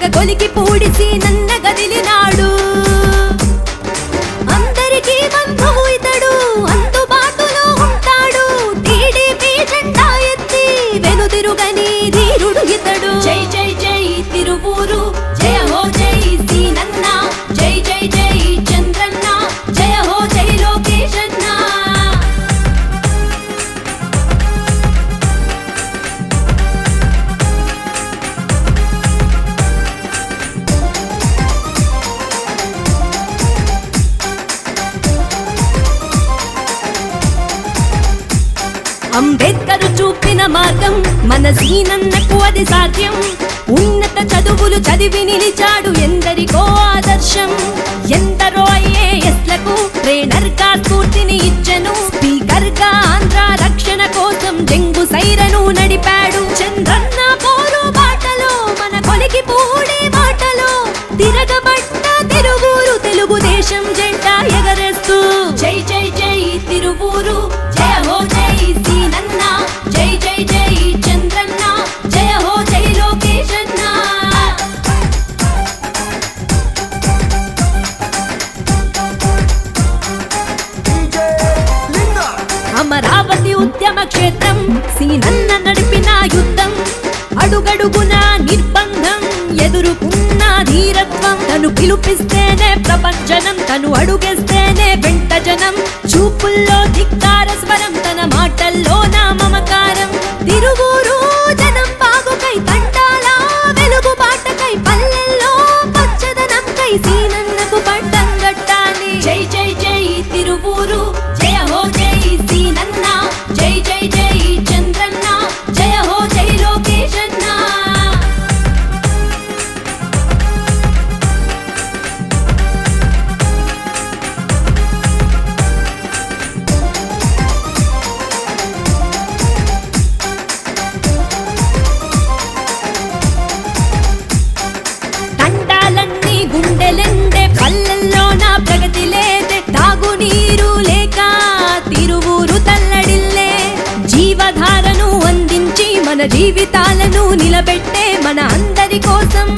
పగ కొలికి పూడిసి నన్న గదిలినాడు అందరికీ బంధువు ఇతడు అందుబాటులో ఉంటాడు టీడీపీ జెండా ఎత్తి వెనుదిరుగని ధీరుడు ఇతడు జై జై జై తిరువూరు జయ హో జై సీనన్న జై జై జై చంద్రన్న జయ హో జై లోకేశన్న అంబేద్కర్ చూపిన మార్గం మన సీనన్నకు అది సాధ్యం ఉన్నత చదువులు చదివి నిలిచాడు ఎందరికో ఆదర్శం ఎందరో ఐఏఎస్లకు ట్రైనర్ గా స్ఫూర్తిని ఇచ్చెను స్పీకర్ గా ఆంధ్ర రక్షణ కోసం జంగు సైరను నడిపాడు చంద్రన్న పోరు బాటలో మన కొలికి పూడే బాటలో తిరగబడ్డ తిరువూరు తెలుగుదేశం జెండా ఎగరేస్తూ జై జై జై తిరువూరు జయ హో జై సీనన్న జై జై జై చంద్రన్న జయ హో జై లోకేశన్న అమరావతి ఉద్యమ క్షేత్రం సీనన్న నడిపిన యుద్ధం అడుగడుగున నిర్బంధం ఎదురుకున్న ధీరత్వం తను పిలుపిస్తేనే ప్రపంచనం తను అడుగేస్తేనే వెంట జనం చూపుల్లో ధిక్కార స్వరం తన మాటల్లో నా మమకారం తిరువూరు జనం బాగుకై తండాల వెలుగు బాటకై పల్లెల్లో పచ్చదనంకై సీనన్నకు పడ్డం గట్టాలి జై జై జై తిరువూరు జయ హో జై సీనన్న జై జై జై చంద్రన్న జయ హో జై లోకేశన్న తండాలన్నీ గుండెలెండే పల్లెల్లో నా ప్రగతి లేదే తాగునీరు లేక తిరువూరు తల్లడిల్లే జీవధారను అందించి మన జీవితాలను నిలబెట్టే మన అందరి కోసం